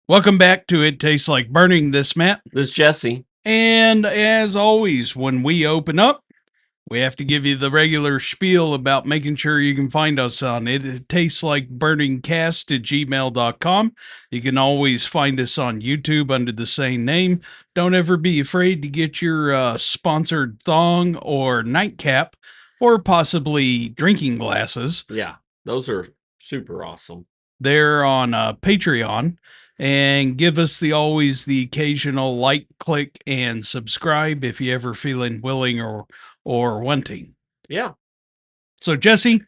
Welcome back to It Tastes Like Burning, this Matt. This is Jesse. And as always, when we open up, we have to give you the regular spiel about making sure you can find us on It Tastes Like Burning Cast at gmail.com. You can always find us on YouTube under the same name. Don't ever be afraid to get your sponsored thong or nightcap or possibly drinking glasses. Yeah, those are super awesome. They're on Patreon, and give us always the occasional like, click, and subscribe if you ever feeling willing or wanting. Yeah. So Jesse,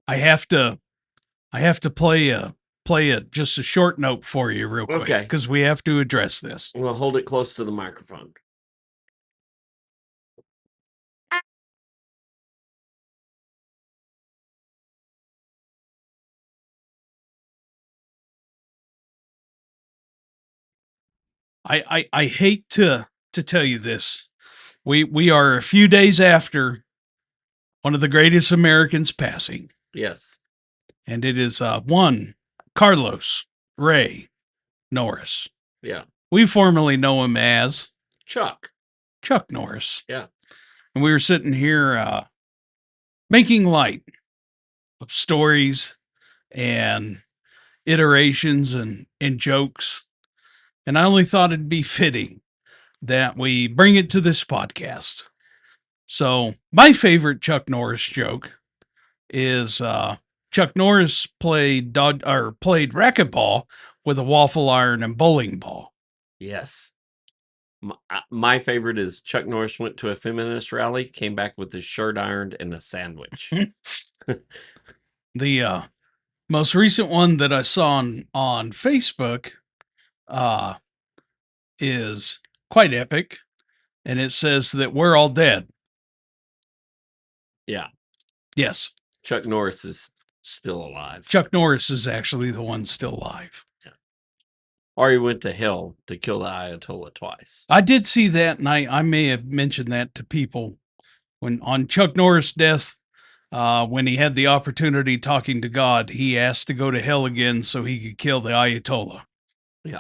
I have to play just a short note for you real quick Okay. because we have to address this. Well, hold it close to the microphone. I hate to tell you this. We are a few days after one of the greatest Americans passing. Yes. And it is one Carlos Ray Norris. Yeah. We formerly know him as Chuck Norris. Yeah. And we were sitting here making light of stories and iterations and jokes. And I only thought it'd be fitting that we bring it to this podcast. So my favorite Chuck Norris joke is Chuck Norris played racquetball with a waffle iron and bowling ball. Yes. My favorite is Chuck Norris went to a feminist rally, came back with his shirt ironed and a sandwich. The most recent one that I saw on Facebook is quite epic, and it says that we're all dead. Yeah. Yes. Chuck Norris is still alive. Chuck Norris is actually the one still alive. Yeah. Or he went to hell to kill the Ayatollah twice. I did see that, and I may have mentioned that to people when on Chuck Norris' death. When he had the opportunity talking to God, he asked to go to hell again so he could kill the Ayatollah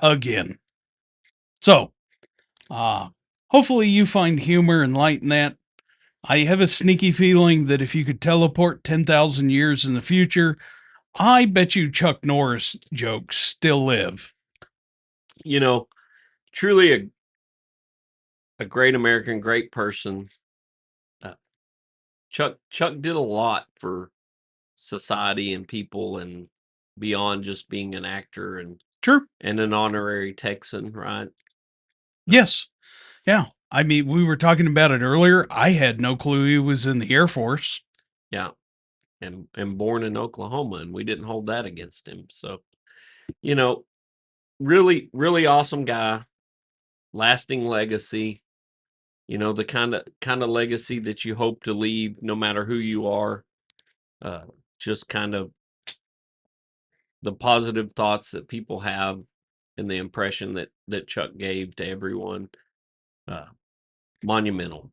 again. So, hopefully you find humor and light in that. I have a sneaky feeling that if you could teleport 10,000 years in the future, I bet you Chuck Norris jokes still live. You know, truly a great American, great person. Chuck did a lot for society and people and beyond just being an actor and Sure. and an honorary Texan, right? Yes. Yeah. I mean, we were talking about it earlier. I had no clue he was in the Air Force. Yeah. And born in Oklahoma, and we didn't hold that against him. So, really, really awesome guy, lasting legacy, the kind of legacy that you hope to leave no matter who you are. Just kind of the positive thoughts that people have and the impression that Chuck gave to everyone. Monumental.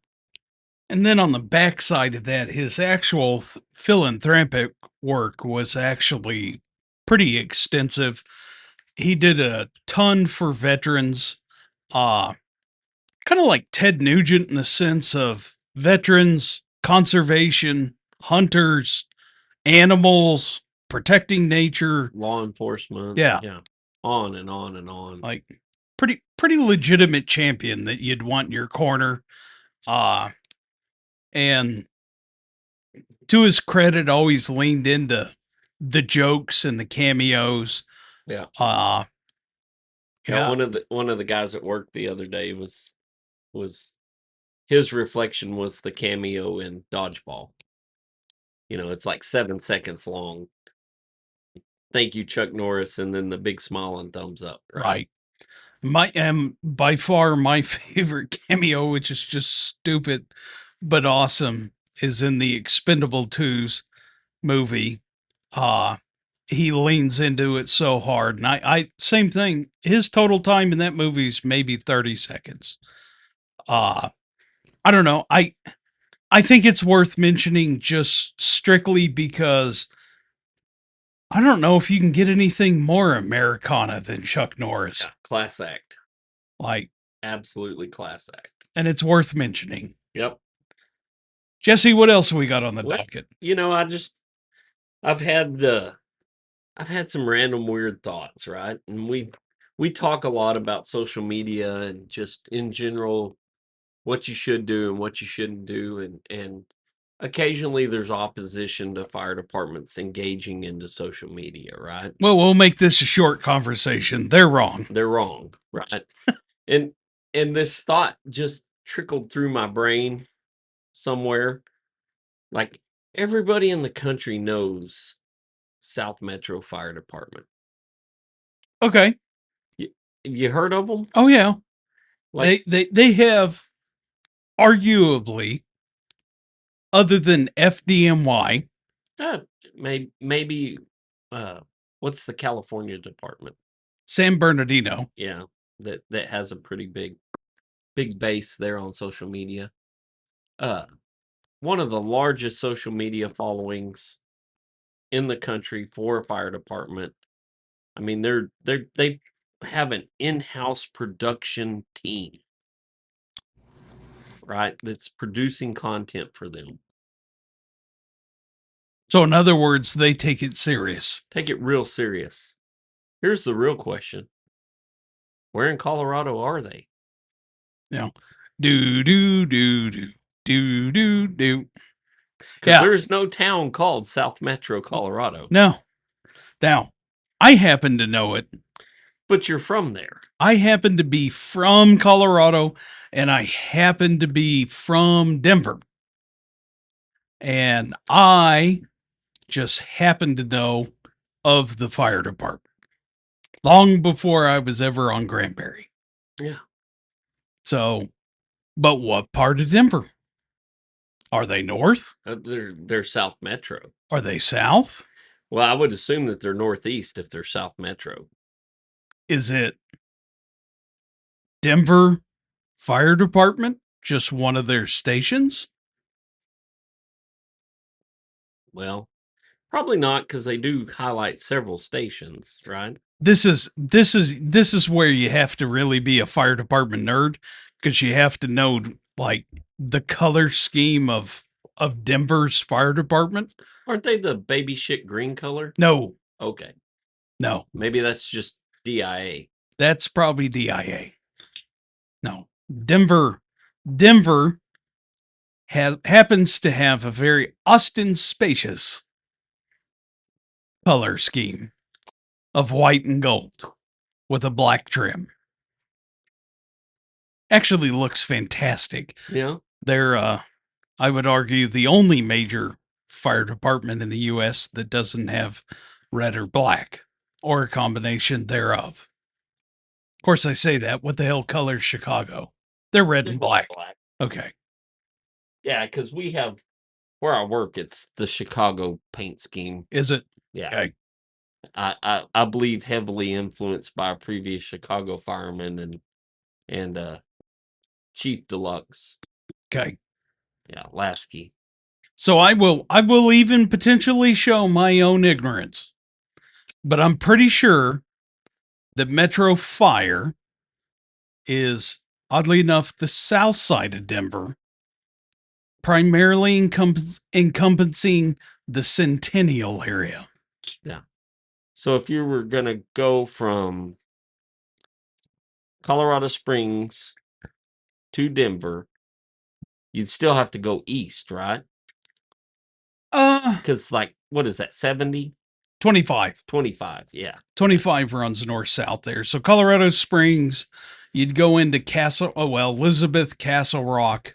And then on the backside of that, his actual philanthropic work was actually pretty extensive. He did a ton for veterans, kind of like Ted Nugent in the sense of veterans, conservation, hunters, animals, protecting nature, law enforcement. Yeah. On and on and on. Like pretty legitimate champion that you'd want in your corner. And to his credit, always leaned into the jokes and the cameos. Yeah. Yeah. One of the guys at work the other day was his reflection was the cameo in Dodgeball. It's like 7 seconds long. Thank you, Chuck Norris, and then the big smile and thumbs up. Right. By far my favorite cameo, which is just stupid but awesome, is in the Expendable 2's movie. He leans into it so hard, and I same thing. His total time in that movie is maybe 30 seconds. I don't know. I think it's worth mentioning just strictly because I don't know if you can get anything more Americana than Chuck Norris. Yeah, class act. Like, Absolutely class act. and it's worth mentioning. Yep. Jesse, what else have we got on the Well, docket? I've had some random weird thoughts, right? And we talk a lot about social media and just in general what you should do and what you shouldn't do, and occasionally there's opposition to fire departments engaging into social media, right? Well, we'll make this a short conversation. They're wrong. They're wrong, right? and and this thought just trickled through my brain somewhere. Like, everybody in the country knows South Metro Fire Department. Okay. You, you heard of them? Oh yeah. Like, They have arguably, other than FDMY, uh, maybe uh, what's the California department? San Bernardino. Yeah, that has a pretty big base there on social media. Uh, one of the largest social media followings in the country for a fire department. I mean, they have an in-house production team, right? That's producing content for them. So in other words, they take it serious. Take it real serious. Here's the real question. Where in Colorado are they? You know, do do do do do do do. Because Yeah. there's no town called South Metro, Colorado. No. Now, I happen to know it. But you're from there. I happen to be from Colorado, and I happen to be from Denver. And I just happen to know of the fire department long before I was ever on Granbury. Yeah. So, but what part of Denver? Are they north? They're South Metro. Are they south? Well, I would assume that they're northeast if they're South Metro. Is it Denver Fire Department, just one of their stations? Well, probably not, because they do highlight several stations, right? This is where you have to really be a fire department nerd, because you have to know like the color scheme of Denver's fire department. Aren't they the baby shit green color? No, Okay. no, Maybe that's just DIA. that's probably DIA. No, Denver happens to have a very ostentatious color scheme of white and gold with a black trim. Actually looks fantastic. Yeah. They're I would argue the only major fire department in the US that doesn't have red or black or a combination thereof. Of course I say that. What the hell colors Chicago? They're red and black. Okay. Yeah, because we have where I work, it's the Chicago paint scheme. Is it? Yeah. Okay. I believe heavily influenced by a previous Chicago fireman and Chief Deluxe. Okay. Yeah, Lasky. So I will even potentially show my own ignorance. But I'm pretty sure that Metro Fire is, oddly enough, the south side of Denver, primarily encompassing the Centennial area. Yeah. So if you were gonna go from Colorado Springs to Denver, you'd still have to go east, right? Because, like, what is that, 70? 25. 25, yeah. 25 runs north south there. So Colorado Springs, you'd go into Elizabeth, Castle Rock,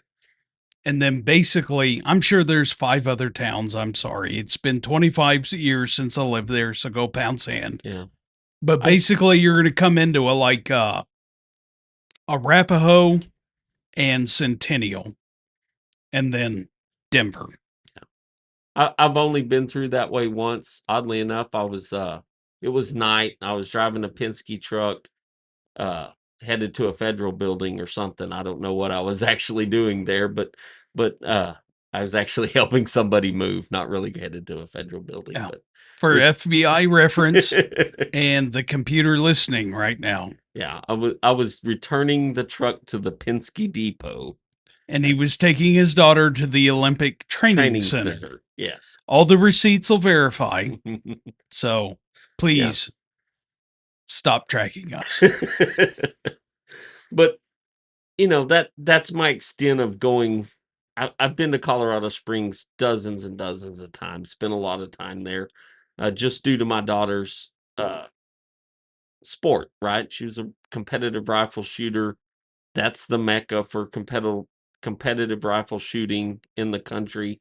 and then basically, I'm sure there's 5 other towns. I'm sorry. It's been 25 years since I lived there, so go pound sand. Yeah. But basically, you're going to come into a Arapahoe and Centennial, and then Denver. I've only been through that way once. Oddly enough, it was night. I was driving a Penske truck, headed to a federal building or something. I don't know what I was actually doing there, but I was actually helping somebody move, not really headed to a federal building. Yeah. But for FBI reference and the computer listening right now. Yeah, I was returning the truck to the Penske Depot And he was taking his daughter to the Olympic Training training Center. center. Yes. All the receipts will verify. So Yeah. please stop tracking us. But that's my extent of going. I've been to Colorado Springs dozens and dozens of times, spent a lot of time there, just due to my daughter's sport, right? She was a competitive rifle shooter. That's the mecca for competitive rifle shooting in the country,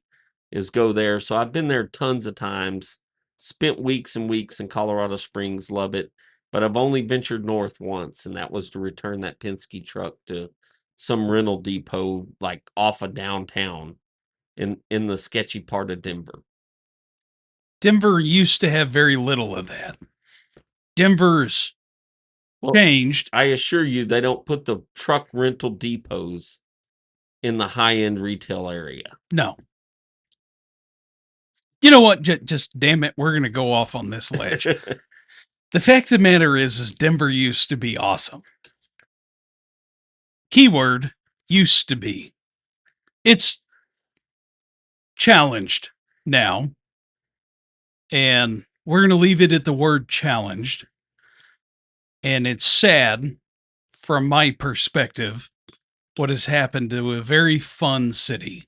is go there. So I've been there tons of times, spent weeks and weeks in Colorado Springs, love it. But I've only ventured north once, and that was to return that Penske truck to some rental depot like off of downtown in the sketchy part of Denver. Denver used to have very little of that. Denver's Well, changed. I assure you, they don't put the truck rental depots in the high-end retail area. No. You know what? Just damn it, we're going to go off on this ledge. The fact of the matter is Denver used to be awesome. Keyword used to be. It's challenged now. And we're going to leave it at the word challenged. And it's sad from my perspective what has happened to a very fun city.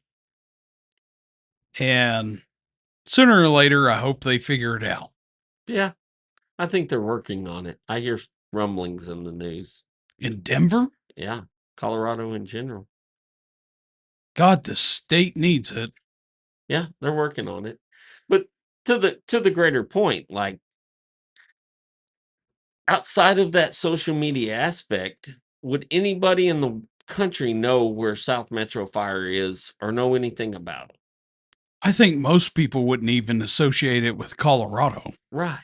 And sooner or later, I hope they figure it out. Yeah, I think they're working on it. I hear rumblings in the news. In Denver, Yeah, Colorado in general. God, the state needs it. Yeah, they're working on it. But to the greater point, like outside of that social media aspect, would anybody in the country know where South Metro Fire is or know anything about it? I think most people wouldn't even associate it with Colorado, Right.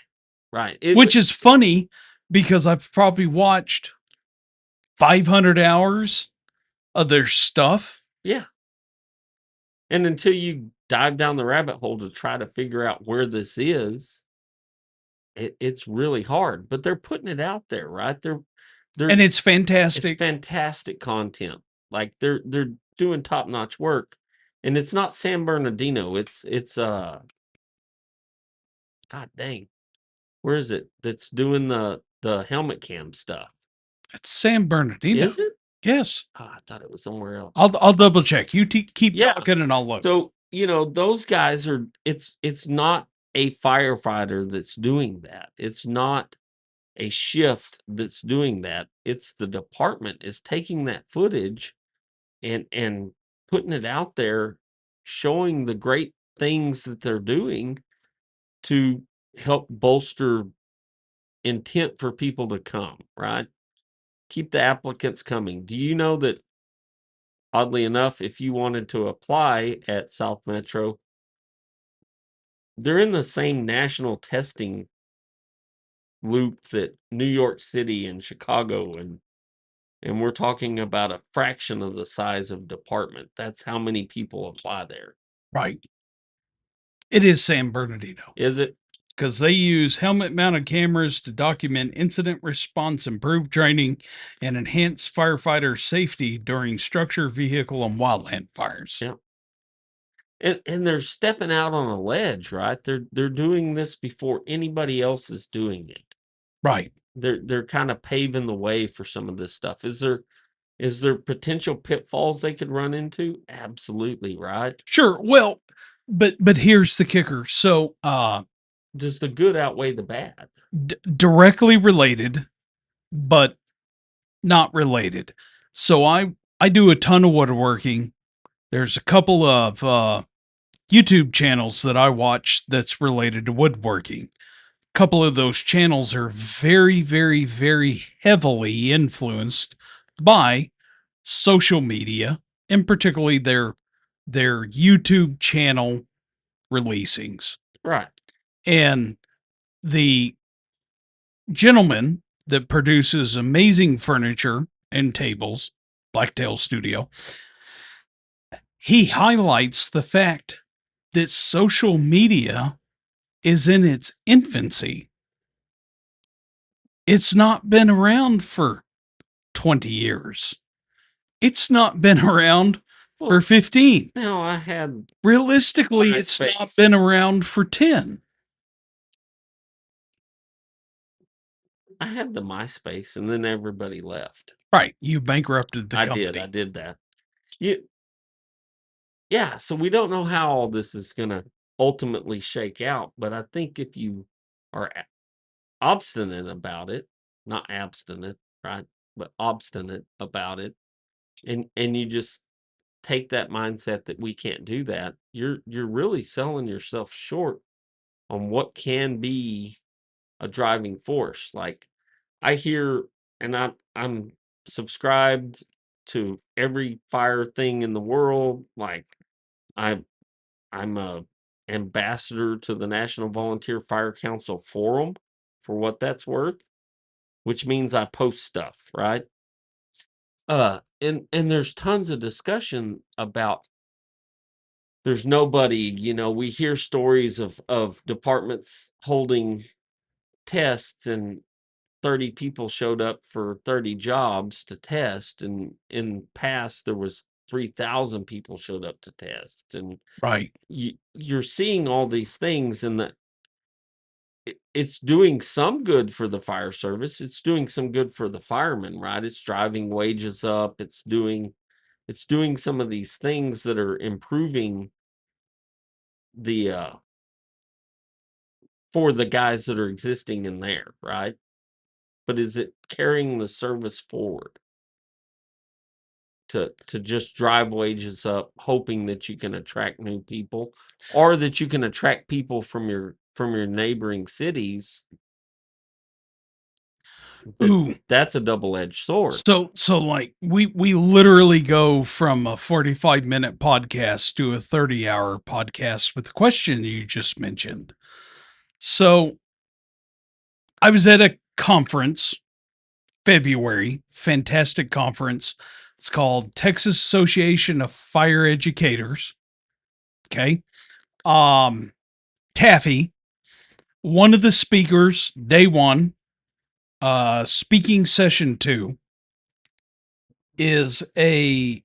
Right. It which would, is funny because I've probably watched 500 hours of their stuff. yeah. And until you dive down the rabbit hole to try to figure out where this is, it's really hard. But they're putting it out there, right? They're And it's It's fantastic. fantastic content. Like they're doing top-notch work. And it's not San Bernardino. It's God dang. Where is it? That's doing the helmet cam stuff. It's San Bernardino. Is it? Yes. Oh, I thought it was somewhere else. I'll double check. You keep Yeah. talking and I'll look. So, those guys are it's not a firefighter that's doing that. It's not a shift that's doing that. It's the department is taking that footage and putting it out there, showing the great things that they're doing to help bolster intent for people to come, right? Keep the applicants coming. Do you know that oddly enough, if you wanted to apply at South Metro, they're in the same national testing loop that New York City and Chicago and we're talking about a fraction of the size of department. That's how many people apply there. Right. It is San Bernardino Is it? because they use helmet mounted cameras to document incident response, improve training, and enhance firefighter safety during structure, vehicle, and wildland fires. Yeah. And they're stepping out on a ledge, right? They're doing this before anybody else is doing it. Right. They're kind of paving the way for some of this stuff. Is there potential pitfalls they could run into? Absolutely, right? Sure. Well, but here's the kicker. So, Does the good outweigh the bad? directly related, but not related. So I do a ton of woodworking. There's a couple of YouTube channels that I watch that's related to woodworking. A couple of those channels are very, very, very heavily influenced by social media, and particularly their YouTube channel releasings. Right. And the gentleman that produces amazing furniture and tables, Blacktail Studio, he highlights the fact that social media is in its infancy. It's not been around for 20 years. It's not been around for 15. Now I had Realistically, it's not been around for 10. the MySpace, and then everybody left. Right. You bankrupted the company. I did that. Yeah, so we don't know how all this is gonna ultimately shake out, but I think if you are obstinate about it, not abstinent, right? But obstinate about it, and you just take that mindset that we can't do that, you're really selling yourself short on what can be a driving force. Like I hear, and I'm subscribed to every fire thing in the world. Like I I'm a ambassador to the National Volunteer Fire Council Forum for what that's worth, which means I post stuff, right? And there's tons of discussion about there's nobody, we hear stories of departments holding tests and 30 people showed up for 30 jobs to test, and in past there was 3,000 people showed up to test, and Right. you're seeing all these things, and it's doing some good for the fire service. It's doing some good for the firemen, right? It's driving wages up. It's doing some of these things that are improving the for the guys that are existing in there, right? But is it carrying the service forward to just drive wages up, hoping that you can attract new people, or that you can attract people from your neighboring cities? Ooh. That's a double-edged sword. So like we literally go from a 45-minute podcast to a 30-hour podcast with the question you just mentioned. So I was at a conference February, fantastic conference. It's called Texas Association of Fire Educators. Okay. Taffy, one of the speakers, day one, speaking session 2 is a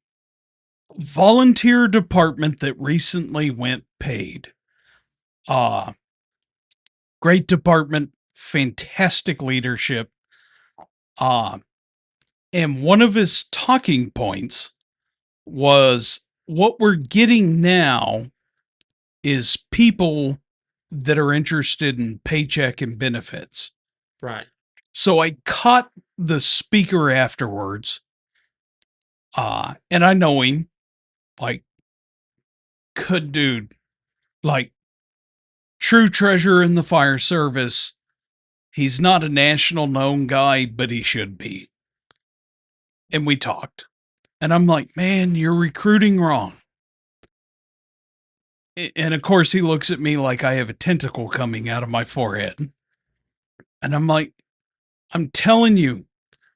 volunteer department that recently went paid. Uh Great department, fantastic leadership. Uh and one of his talking points was what we're getting now is people that are interested in paycheck and benefits. Right. So I caught the speaker afterwards, and I know him, like, good dude, like, true treasure in the fire service. He's not a national known guy, but he should be. And we talked. And I'm like, man, you're recruiting wrong. And of course, he looks at me like I have a tentacle coming out of my forehead. And I'm like, I'm telling you,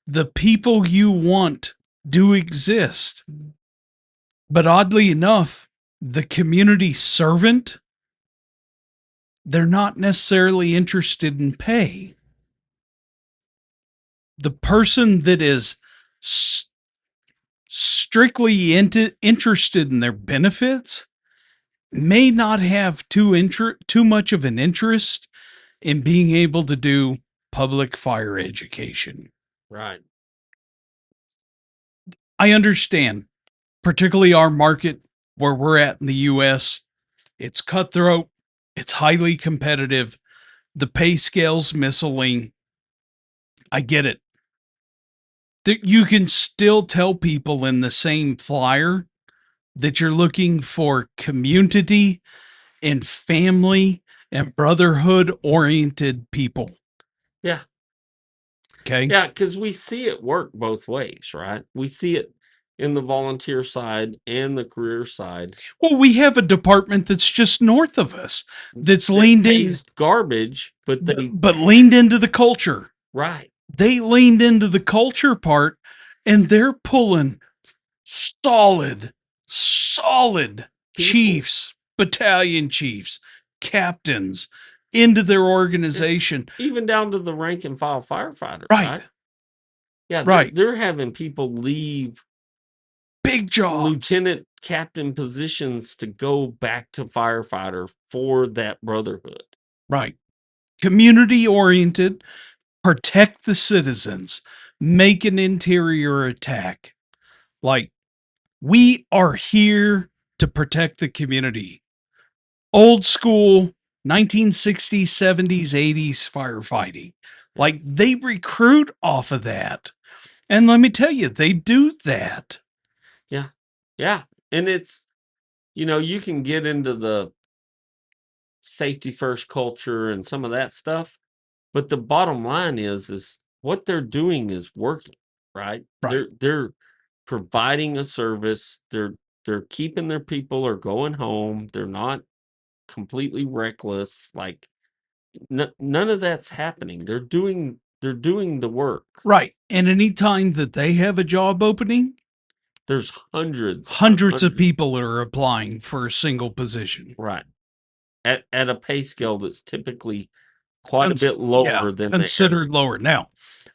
the people you want do exist. But oddly enough, the community servant, they're not necessarily interested in pay. The person that is strictly interested in their benefits may not have too much of an interest in being able to do public fire education. Right. I understand, particularly our market where we're at in the US, it's cutthroat, it's highly competitive, the pay scale's misleading. I get it. You can still tell people in the same flyer that you're looking for community and family and brotherhood oriented people. Yeah. Okay. Yeah, because we see it work both ways, right? We see it in the volunteer side and the career side. Well, we have a department that's just north of us that's It leaned in, pays garbage, but they but leaned into the culture. right. They leaned into the culture part and they're pulling solid People. chiefs, battalion chiefs, captains, into their organization. Even down to the rank and file firefighter, Right. right? Yeah, Right. they're having people leave Big jobs. lieutenant captain positions to go back to firefighter for that brotherhood. Right. Community oriented, protect the citizens, make an interior attack. Like, we are here to protect the community. Old school 1960s, 70s, 80s firefighting. Like, they recruit off of that. And let me tell you, they do that. Yeah. Yeah. And it's, you can get into the safety first culture and some of that stuff, but the bottom line is what they're doing is working, right? Right. They're providing a service. They're keeping their people or going home. They're not completely reckless. Like none of that's happening. They're doing the work. Right. And anytime that they have a job opening, There's hundreds upon hundreds of hundreds. people are applying for a single position. Right. At a pay scale that's typically quite a bit lower than the area. Considered lower. Now,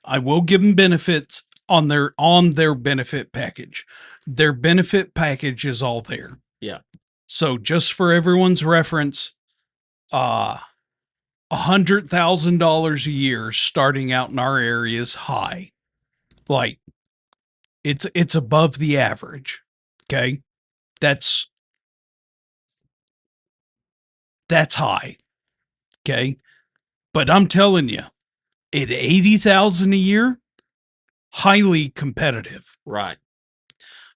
I will give them benefits on their benefit package. Their benefit package is all there. Yeah. So just for everyone's reference, uh $100,000 a year starting out in our area is high. Like, it's above the average. Okay. That's that's high. Okay. But I'm telling you, at 80,000 a year, highly competitive. Right.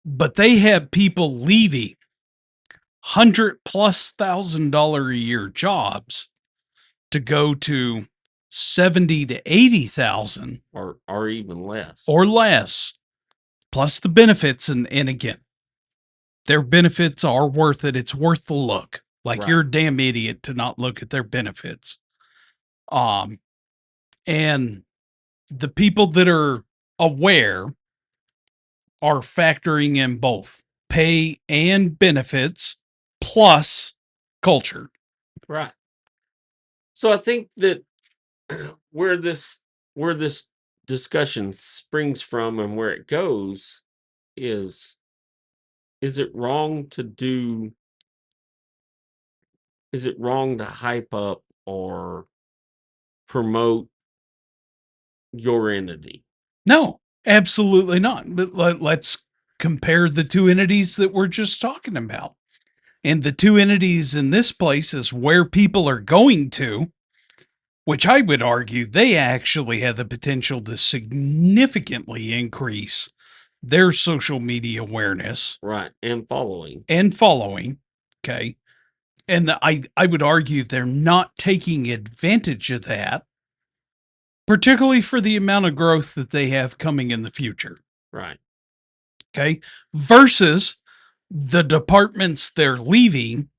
But they have people leaving $100,000+ a year jobs to go to 70 to 80,000 Or even less. or less, plus the benefits. And again, their benefits are worth it. It's worth the look. Like, Right. you're a damn idiot to not look at their benefits. Um, and the people that are aware are factoring in both pay and benefits plus culture. Right. So I think that where this where this discussion springs from and where it goes is it wrong to do is it wrong to hype up or promote your entity? No, absolutely not. But let's compare the two entities that we're just talking about. And the two entities in this place is where people are going to, which I would argue they actually have the potential to significantly increase their social media awareness Right. And following. and following. Okay. And I would argue they're not taking advantage of that, particularly for the amount of growth that they have coming in the future. Right. Okay. Versus the departments they're leaving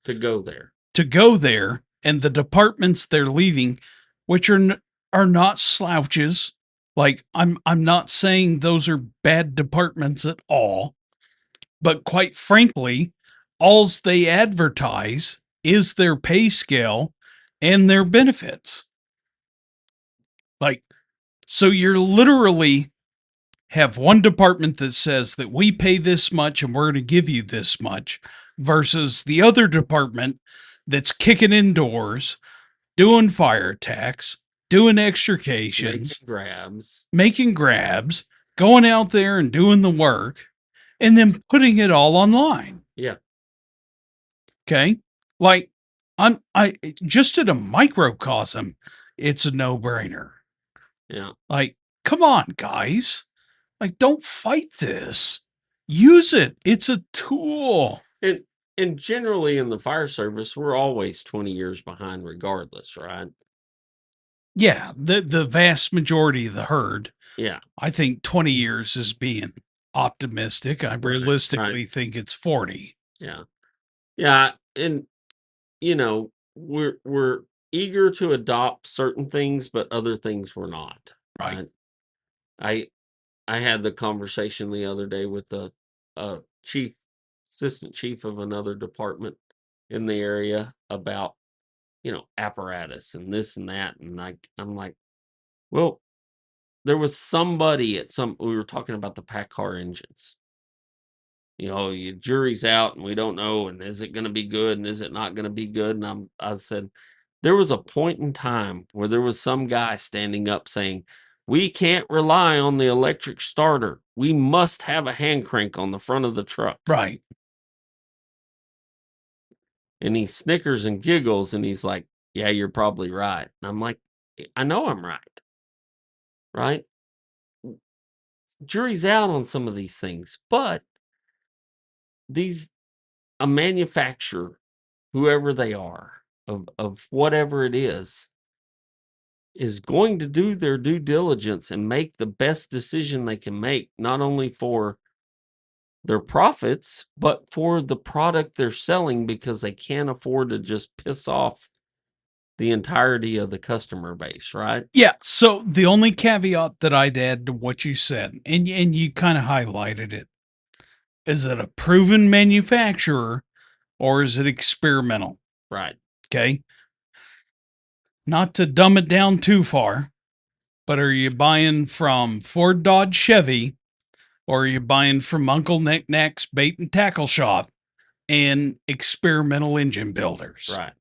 To go there. to go there, and the departments they're leaving, which are not slouches. Like, I'm not saying those are bad departments at all, but quite frankly, alls they advertise is their pay scale and their benefits. Like, so you're literally have one department that says that we pay this much and we're going to give you this much, versus the other department that's kicking indoors, doing fire attacks, doing extrications, Making grabs. making grabs, going out there and doing the work, and then putting it all online. Yeah. Okay. Like, I just at a microcosm, it's a no brainer. Yeah. Like, come on, guys. Like, don't fight this. Use it. It's a tool. And generally in the fire service, we're always 20 years behind regardless, right? Yeah, the vast majority of the herd, Yeah. I think 20 years is being optimistic. I Right. realistically think it's 40. Yeah. Yeah. And we're eager to adopt certain things, but other things we're not. Right. Right. I I had the conversation the other day with the chief assistant chief of another department in the area about apparatus and this and that. And I'm like, well, there was somebody we were talking about the pack car engines. Your jury's out and we don't know, and is it going to be good and is it not going to be good? And I said, there was a point in time where there was some guy standing up saying, we can't rely on the electric starter. We must have a hand crank on the front of the truck. Right. And he snickers and giggles and he's like, yeah, you're probably right. And I'm like, I know I'm right. Right? Jury's out on some of these things, but a manufacturer, whoever they are, of whatever it is going to do their due diligence and make the best decision they can make, not only for their profits, but for the product they're selling, because they can't afford to just piss off the entirety of the customer base, right? Yeah. So the only caveat that I'd add to what you said, and you kind of highlighted it, is it a proven manufacturer or is it experimental? Right. Okay. Not to dumb it down too far, but are you buying from Ford, Dodge, Chevy, or are you buying from Uncle Nick Nack's bait and tackle shop and experimental engine builders? Right.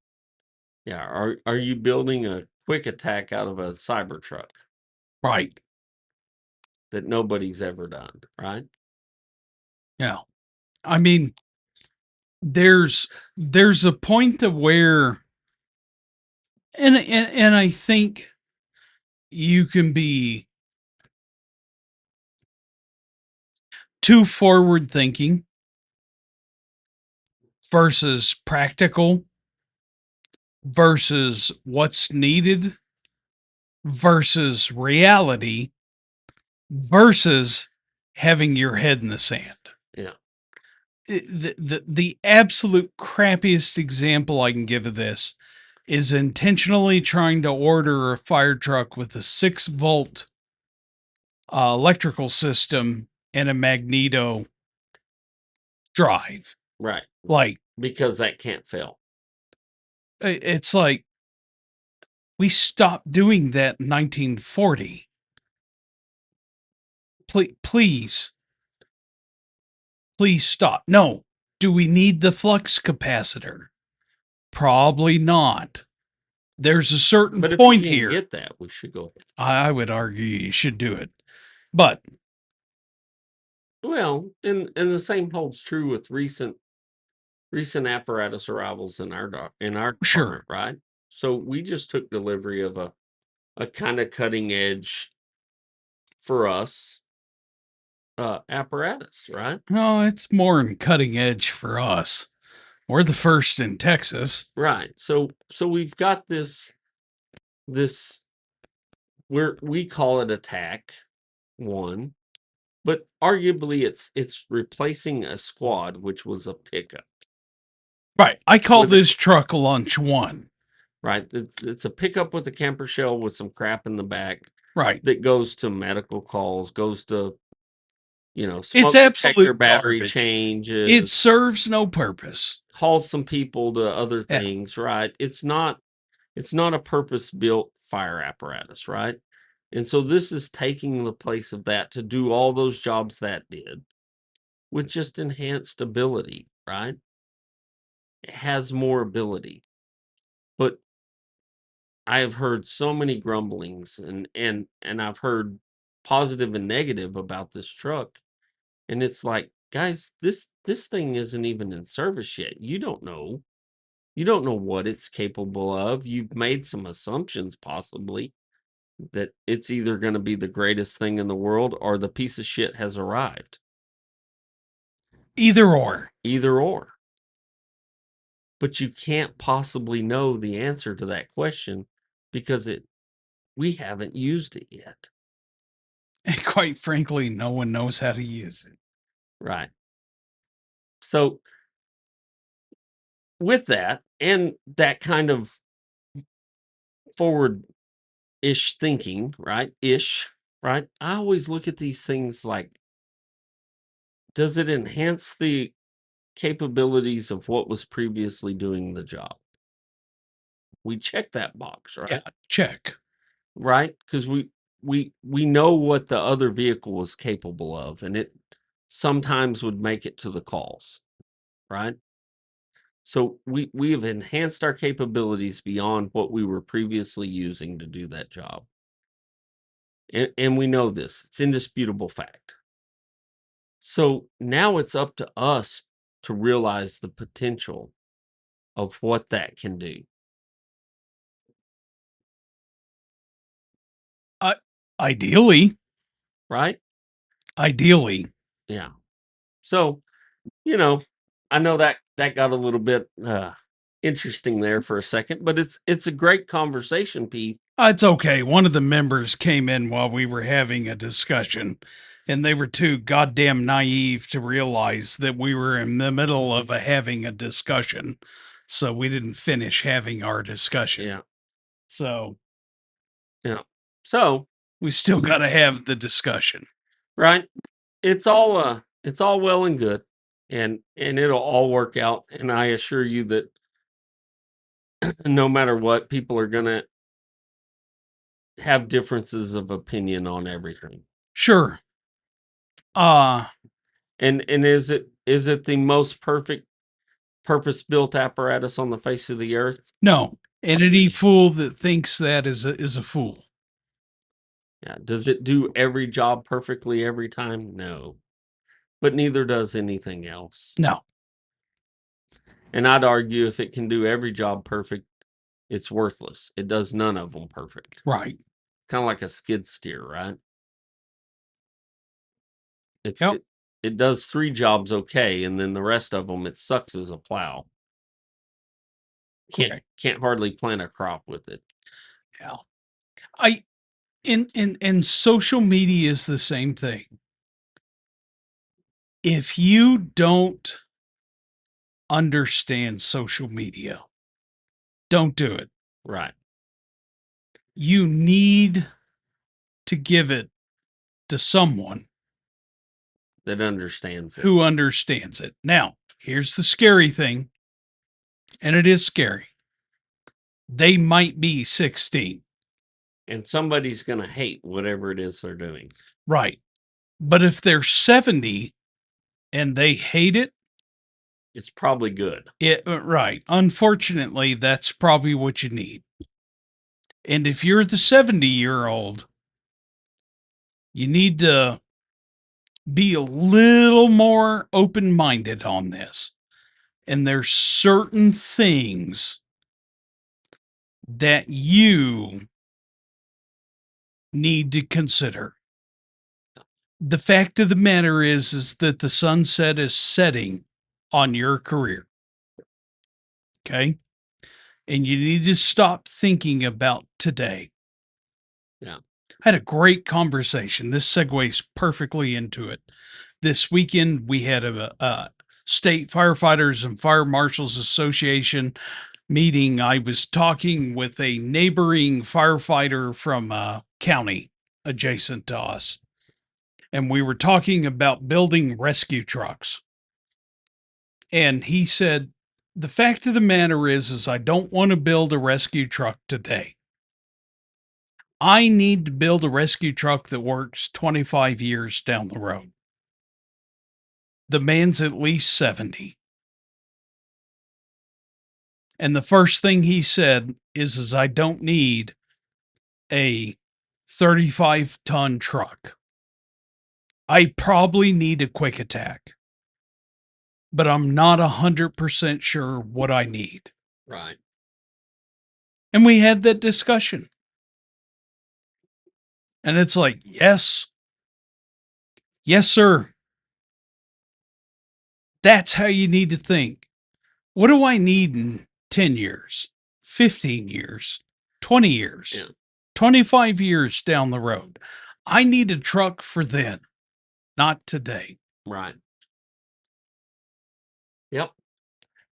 Yeah. Are you building a quick attack out of a Cybertruck Right. that nobody's ever done? Right. Yeah. I mean, there's a point to where, and I think you can be too forward thinking versus practical versus what's needed versus reality versus having your head in the sand. Yeah. The absolute crappiest example I can give of this is intentionally trying to order a fire truck with a 6-volt electrical system and a magneto drive. Right. Like, Because that can't fail. it's like we stopped doing that in 1940. Please stop. No. Do we need the flux capacitor? Probably not. There's a certain But if we point can here. get that, we should go ahead. I would argue you should do it. But Well, and the same holds true with recent apparatus arrivals in our sure. department, right? So we just took delivery of a kind of cutting edge for us apparatus, right? No, it's more than cutting edge for us. We're the first in Texas. Right. So we've got this we call it attack one, but arguably it's replacing a squad, which was a pickup. Right. I call With this truck lunch one. Right. It's a pickup with a camper shell with some crap in the back Right. that goes to medical calls, goes to, It's smoke detector absolute battery garbage. It changes, serves no purpose. hauls some people to other Yeah. things, right? It's not a purpose-built fire apparatus, right? And so this is taking the place of that to do all those jobs that did with just enhanced ability, right? It has more ability. But I have heard so many grumblings and I've heard positive and negative about this truck. And it's like, guys, this thing isn't even in service yet. You don't know. You don't know what it's capable of. You've made some assumptions possibly that it's either going to be the greatest thing in the world or the piece of shit has arrived. Either or. Either or. But you can't possibly know the answer to that question because we haven't used it yet. And quite frankly, no one knows how to use it. Right. So with that and that kind of forward-ish thinking, right? Right? I always look at these things like, does it enhance the capabilities of what was previously doing the job? We check that box, Yeah, right? check. Right? Because we know what the other vehicle is capable of, and it sometimes would make it to the calls, right? So we have enhanced our capabilities beyond what we were previously using to do that job. And we know this. It's indisputable fact. So now it's up to us to realize the potential of what that can do, Uh, ideally, right? ideally. Yeah. So, you know, I know that that got a little bit interesting there for a second, but it's a great conversation, Pete. It's okay. One of the members came in while we were having a discussion, and they were too goddamn naive to realize that we were in the middle of having a discussion. So we didn't finish having our discussion. Yeah. So Yeah. So, we still got to have the discussion. right? It's all well and good, and it'll all work out, and I assure you that no matter what, people are going to have differences of opinion on everything. Sure. Uh, And is it the most perfect purpose-built apparatus on the face of the earth? no. And any fool that thinks that is a fool. Yeah. Does it do every job perfectly every time? No. But neither does anything else. No. And I'd argue if it can do every job perfect, it's worthless. It does none of them perfect. Right. Kind of like a skid steer, right? It's Yep. it does 3 jobs okay, and then the rest of them it sucks as a plow. Correct. Can't hardly plant a crop with it. Yeah. I in social media is the same thing. If you don't understand social media, don't do it. Right. You need to give it to someone That understands it. who understands it. Now, here's the scary thing, and it is scary. They might be 16. And somebody's going to hate whatever it is they're doing. Right. But if they're 70 and they hate it, It's probably good. right. Unfortunately, that's probably what you need. And if you're the 70-year-old, you need to be a little more open-minded on this. And there's certain things that you need to consider. The fact of the matter is that the sunset is setting on your career. Okay. And you need to stop thinking about today. Yeah. I had a great conversation. This segues perfectly into it. This weekend, we had a state firefighters and fire marshals association meeting. I was talking with a neighboring firefighter from a county adjacent to us, and we were talking about building rescue trucks. And he said, the fact of the matter is I don't want to build a rescue truck today. I need to build a rescue truck that works 25 years down the road. The man's at least 70. And the first thing he said is I don't need a 35-ton truck. I probably need a quick attack, but I'm not 100% sure what I need. Right. And we had that discussion. And it's like, yes, yes, sir. That's how you need to think. What do I need in 10 years, 15 years, 20 years, Yeah. 25 years down the road? I need a truck for then, not today. Right. Yep.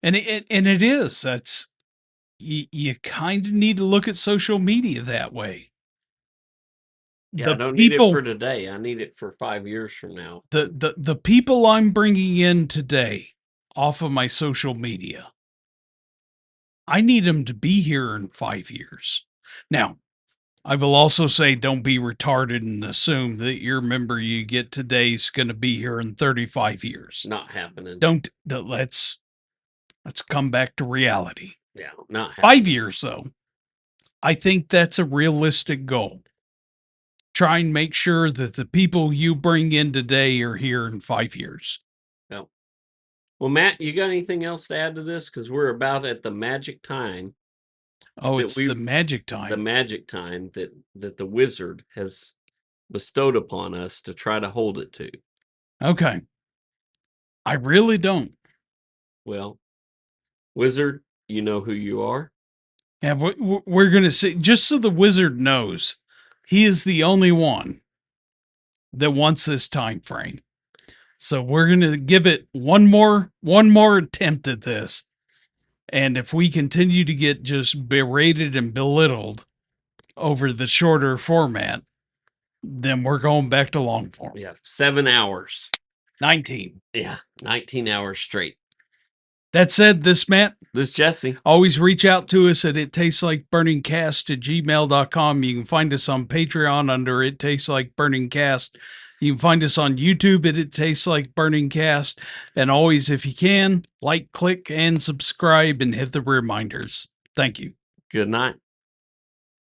And it is. That's you kind of need to look at social media that way. Yeah, I The don't need it people for today. I need it for 5 years from now. the people I'm bringing in today off of my social media, I need them to be here in 5 years. Now, I will also say don't be retarded and assume that your member you get today is going to be here in 35 years. Not happening. Let's come back to reality. Yeah, not happening. 5 years though. I think that's a realistic goal. Try and make sure that the people you bring in today are here in 5 years. Yep. Well, Matt, you got anything else to add to this? Because we're about at the magic time. Oh, it's the magic time. The magic time that the wizard has bestowed upon us to try to hold it to. Okay. I really don't. Well, wizard, you know who you are. Yeah, we're going to see, just so the wizard knows, he is the only one that wants this time frame. So we're going to give it one more attempt at this. And if we continue to get just berated and belittled over the shorter format, then we're going back to long form. Yeah, 7 hours. 19. Yeah, 19 hours straight. That said, this Matt. This Jesse. Always reach out to us at ittasteslikeburningcast@gmail.com. You can find us on Patreon under It Tastes Like Burning Cast. You can find us on YouTube at It Tastes Like Burning Cast. And always, if you can, like, click, and subscribe and hit the reminders. Thank you. Good night.